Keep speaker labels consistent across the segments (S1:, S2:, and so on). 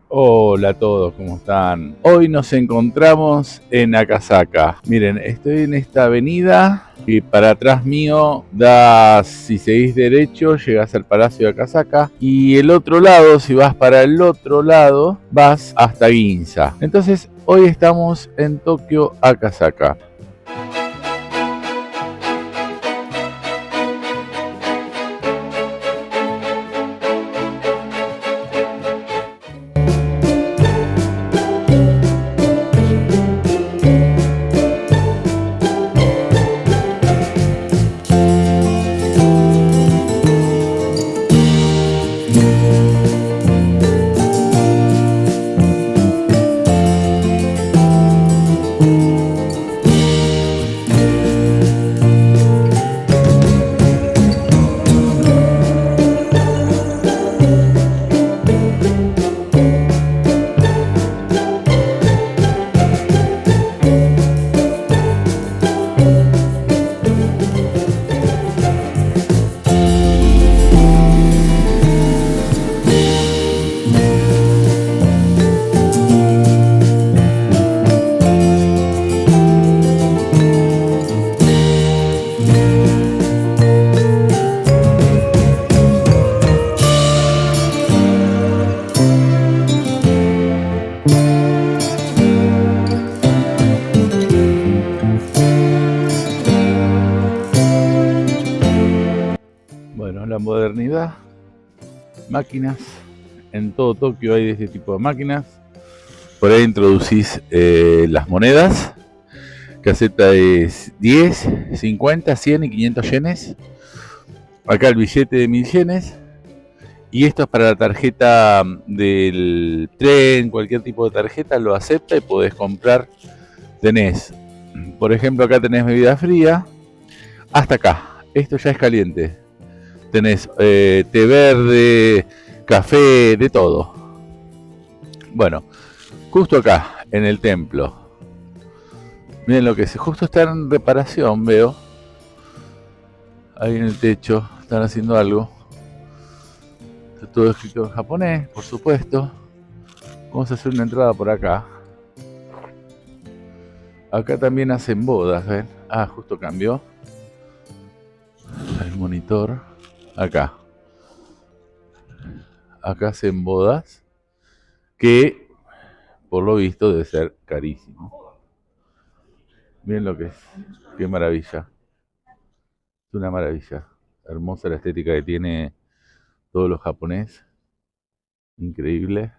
S1: Hola a todos, ¿cómo están? Hoy nos encontramos en Akasaka. Miren, estoy en esta avenida y para atrás mío si seguís derecho, llegás al Palacio de Akasaka y el otro lado, si vas para el otro lado, vas hasta Ginza. Entonces, hoy estamos en Tokio, Akasaka. Bueno, la modernidad, máquinas, en todo Tokio hay de este tipo de máquinas. Por ahí introducís las monedas, que acepta es 10, 50, 100 y 500 yenes. Acá el billete de 1000 yenes. Y esto es para la tarjeta del tren, cualquier tipo de tarjeta lo acepta y podés comprar. Tenés, por ejemplo, acá tenés bebida fría, hasta acá. Esto ya es caliente. Tenés té verde, café, de todo. Bueno, justo acá, en el templo. Miren lo que es, justo está en reparación, veo. Ahí en el techo, están haciendo algo. Está todo escrito en japonés, por supuesto. Vamos a hacer una entrada por acá. Acá también hacen bodas, ¿ven? Ah, justo cambió el monitor. Acá. Acá hacen bodas. Que, por lo visto, debe ser carísimo. Miren lo que es. Qué maravilla. Es una maravilla. Hermosa la estética que tiene todo lo japonés. Increíble.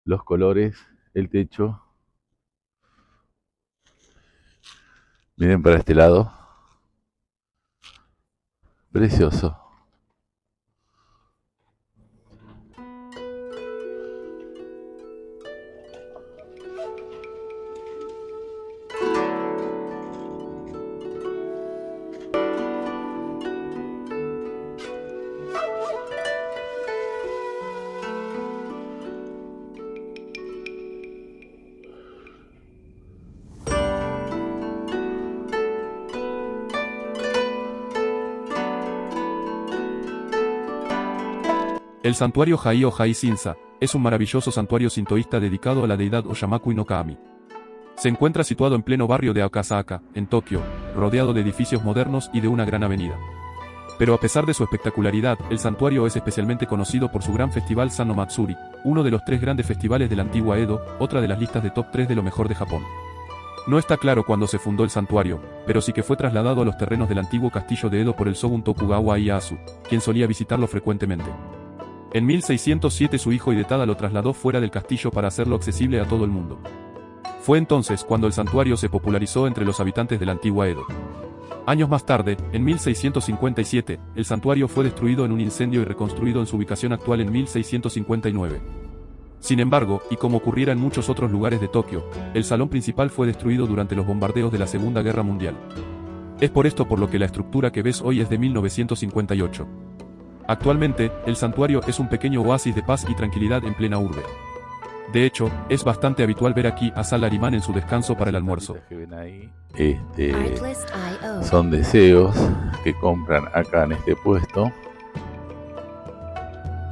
S1: Los colores, el techo. Miren para este lado. Precioso.
S2: El santuario Hai-o-Hai Shinsa es un maravilloso santuario sintoísta dedicado a la deidad Oshamakui no Kami. Se encuentra situado en pleno barrio de Akasaka, en Tokio, rodeado de edificios modernos y de una gran avenida. Pero a pesar de su espectacularidad, el santuario es especialmente conocido por su gran festival Sanno Matsuri, uno de los 3 grandes festivales de la antigua Edo, otra de las listas de top 3 de lo mejor de Japón. No está claro cuándo se fundó el santuario, pero sí que fue trasladado a los terrenos del antiguo castillo de Edo por el shogun Tokugawa Ieyasu, quien solía visitarlo frecuentemente. En 1607 su hijo Hidetada lo trasladó fuera del castillo para hacerlo accesible a todo el mundo. Fue entonces cuando el santuario se popularizó entre los habitantes de la antigua Edo. Años más tarde, en 1657, el santuario fue destruido en un incendio y reconstruido en su ubicación actual en 1659. Sin embargo, y como ocurriera en muchos otros lugares de Tokio, el salón principal fue destruido durante los bombardeos de la Segunda Guerra Mundial. Es por esto por lo que la estructura que ves hoy es de 1958. Actualmente, el santuario es un pequeño oasis de paz y tranquilidad en plena urbe. De hecho, es bastante habitual ver aquí a Salarimán en su descanso para el almuerzo.
S1: Que ven ahí, son deseos que compran acá en este puesto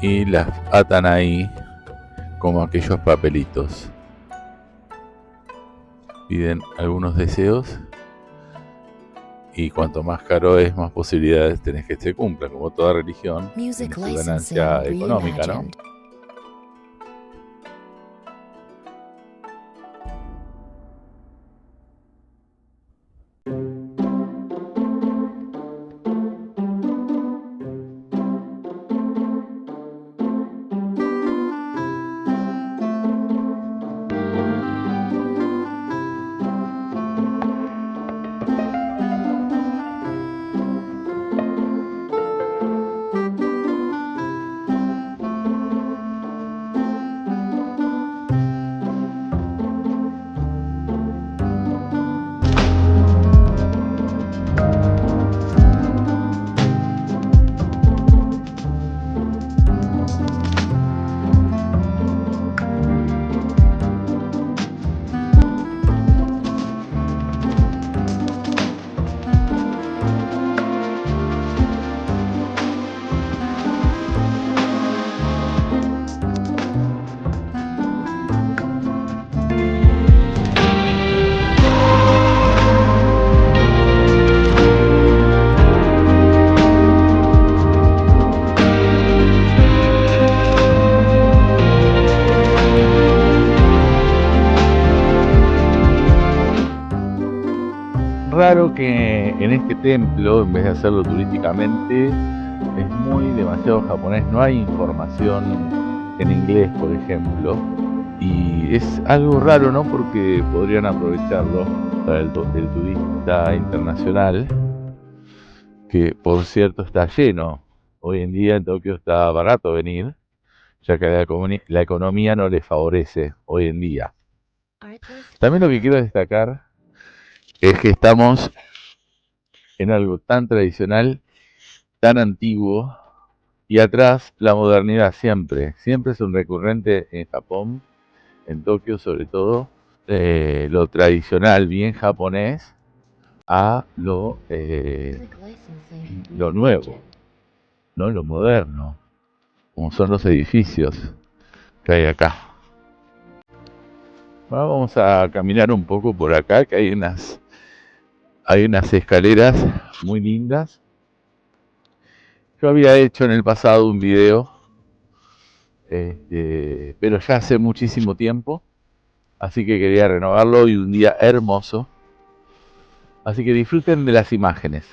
S1: y las atan ahí como aquellos papelitos. Piden algunos deseos y cuanto más caro es, más posibilidades tenés que se cumpla, como toda religión, tiene
S3: Music
S1: su
S3: licensing
S1: ganancia económica, ¿no?
S3: reimagined.
S1: Raro que en este templo, en vez de hacerlo turísticamente, es muy demasiado japonés. No hay información en inglés, por ejemplo. Y es algo raro, ¿no? Porque podrían aprovecharlo para el turista internacional, que por cierto está lleno. Hoy en día en Tokio está barato venir, ya que la economía no les favorece hoy en día. También lo que quiero destacar es que estamos en algo tan tradicional, tan antiguo, y atrás la modernidad siempre. Siempre es un recurrente en Japón, en Tokio sobre todo, lo tradicional, bien japonés, a lo nuevo, ¿no? Lo moderno, como son los edificios que hay acá. Ahora vamos a caminar un poco por acá, que hay unas escaleras muy lindas. Yo había hecho en el pasado un video, pero ya hace muchísimo tiempo, así que quería renovarlo y un día hermoso. Así que disfruten de las imágenes.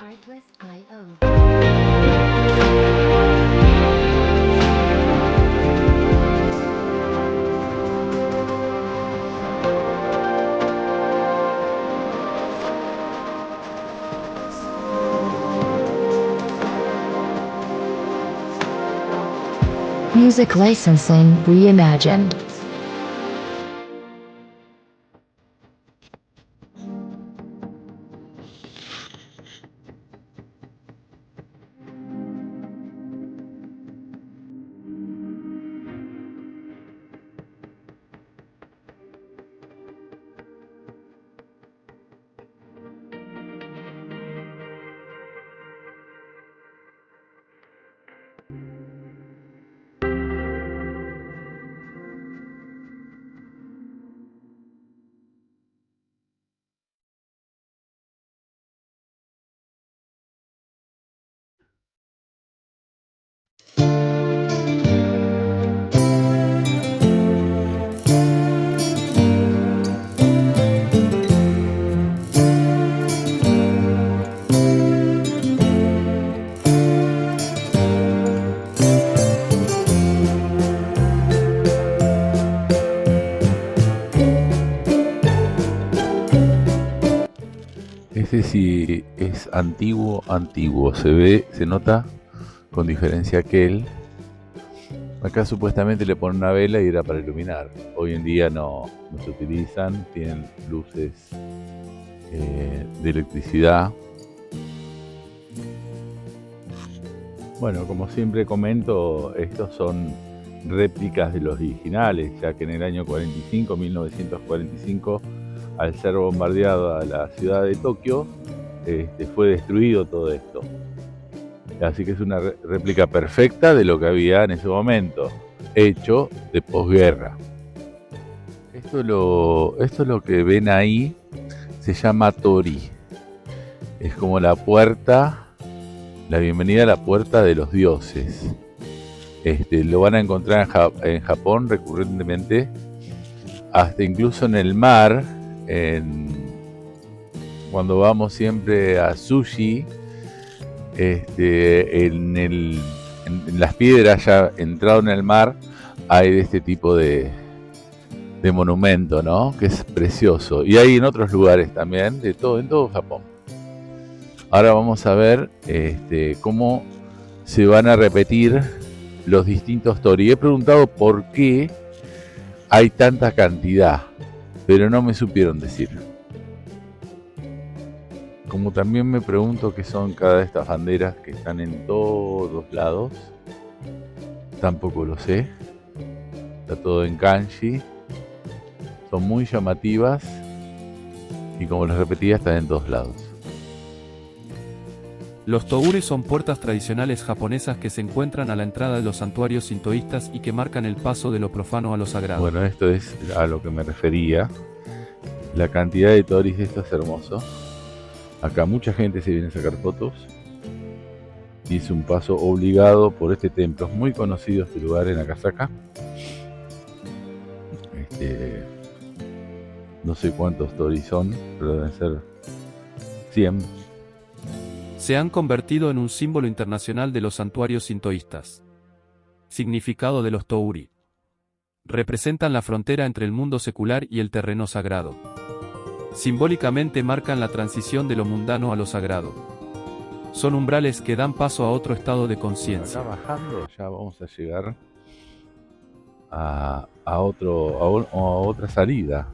S3: Music licensing reimagined.
S1: Ese sí es antiguo, antiguo. Se nota con diferencia que él. Acá supuestamente le ponen una vela y era para iluminar. Hoy en día no se utilizan, tienen luces de electricidad. Bueno, como siempre comento, estos son réplicas de los originales, ya que en el año 1945, al ser bombardeado a la ciudad de Tokio, fue destruido todo esto. Así que es una réplica perfecta de lo que había en ese momento. hecho de posguerra. Esto es lo que ven ahí, se llama Tori. Es como la puerta, la bienvenida a la puerta de los dioses. Lo van a encontrar en Japón recurrentemente, hasta incluso en el mar, cuando vamos siempre a sushi, en las piedras ya entrado en el mar hay de este tipo de monumento, ¿no? Que es precioso. Y hay en otros lugares también, en todo Japón. Ahora vamos a ver cómo se van a repetir los distintos tori. He preguntado por qué hay tanta cantidad, pero no me supieron decir. Como también me pregunto qué son cada de estas banderas que están en todos lados, tampoco lo sé. Está todo en kanji. Son muy llamativas y, como les repetía, están en todos lados.
S2: Los toguri son puertas tradicionales japonesas que se encuentran a la entrada de los santuarios sintoístas y que marcan el paso de lo profano a lo sagrado.
S1: Bueno, esto es a lo que me refería. La cantidad de toris de esto es hermoso. Acá mucha gente se viene a sacar fotos. Y es un paso obligado por este templo. Es muy conocido este lugar en Akasaka. No sé cuántos toris son, pero deben ser 100.
S2: Se han convertido en un símbolo internacional de los santuarios sintoístas. Significado de los toguri. Representan la frontera entre el mundo secular y el terreno sagrado. Simbólicamente marcan la transición de lo mundano a lo sagrado. Son umbrales que dan paso a otro estado de conciencia.
S1: Acá bajando ya vamos a llegar a otra salida.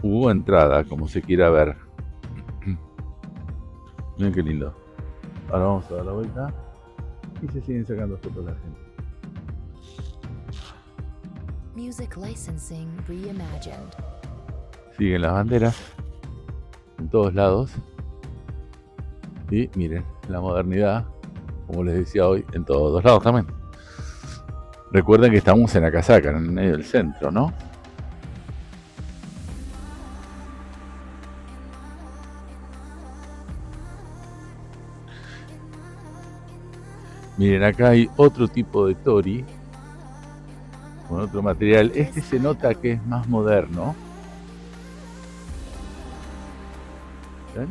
S1: Hubo entrada, como se quiera ver. Miren qué lindo. Ahora vamos a dar la vuelta y se siguen sacando fotos la gente.
S3: Music licensing reimagined.
S1: Siguen las banderas en todos lados. Y miren, la modernidad, como les decía hoy, en todos lados también. Recuerden que estamos en Akasaka, en medio del centro, ¿no? Miren, acá hay otro tipo de tori con otro material. Este se nota que es más moderno. ¿Ven?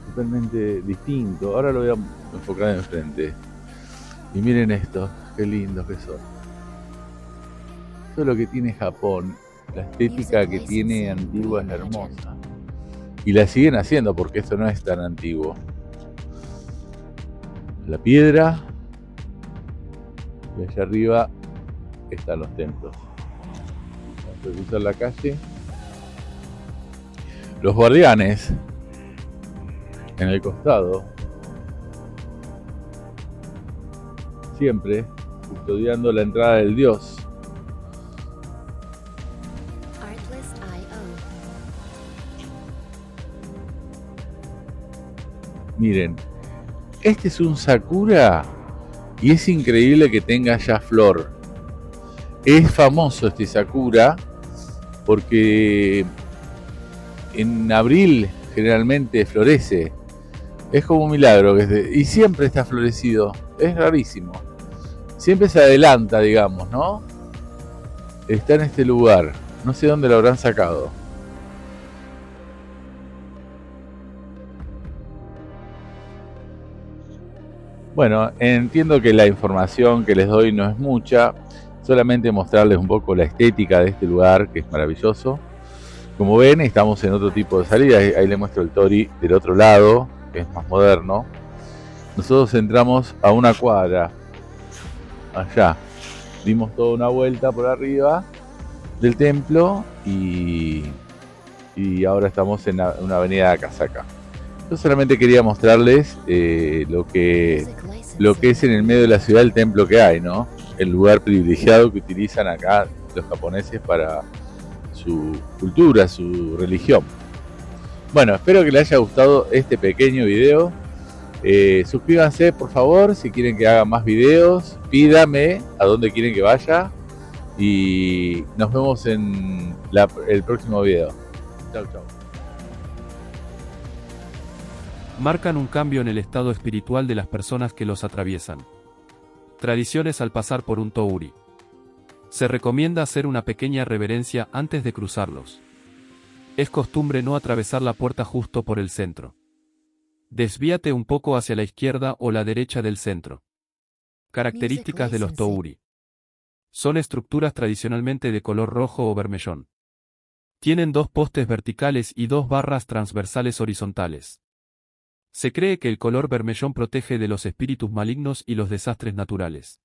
S1: Totalmente distinto. Ahora lo voy a enfocar enfrente. Y miren estos, qué lindos que son. Esto es lo que tiene Japón. La estética que tiene antigua es hermosa. Y la siguen haciendo porque esto no es tan antiguo. La piedra. Y allá arriba están los templos. Vamos a cruzar la calle. Los guardianes en el costado. Siempre custodiando la entrada del dios. Miren, este es un sakura y es increíble que tenga ya flor. Es famoso este sakura porque en abril generalmente florece. Es como un milagro y siempre está florecido. Es rarísimo. Siempre se adelanta, digamos, ¿no? Está en este lugar. No sé dónde lo habrán sacado. Bueno, entiendo que la información que les doy no es mucha, solamente mostrarles un poco la estética de este lugar, que es maravilloso. Como ven, estamos en otro tipo de salida, ahí les muestro el tori del otro lado, que es más moderno. Nosotros entramos a una cuadra, allá, dimos toda una vuelta por arriba del templo y ahora estamos en una avenida de Akasaka. Yo solamente quería mostrarles lo que es en el medio de la ciudad el templo que hay, ¿no? El lugar privilegiado que utilizan acá los japoneses para su cultura, su religión. Bueno, espero que les haya gustado este pequeño video Suscríbanse por favor si quieren que haga más videos. Pídame a dónde quieren que vaya. Y nos vemos en el próximo video. Chau, chau.
S2: Marcan un cambio en el estado espiritual de las personas que los atraviesan. Tradiciones al pasar por un touri. Se recomienda hacer una pequeña reverencia antes de cruzarlos. Es costumbre no atravesar la puerta justo por el centro. Desvíate un poco hacia la izquierda o la derecha del centro. Características de los touri. Son estructuras tradicionalmente de color rojo o bermellón. Tienen 2 postes verticales y 2 barras transversales horizontales. Se cree que el color bermellón protege de los espíritus malignos y los desastres naturales.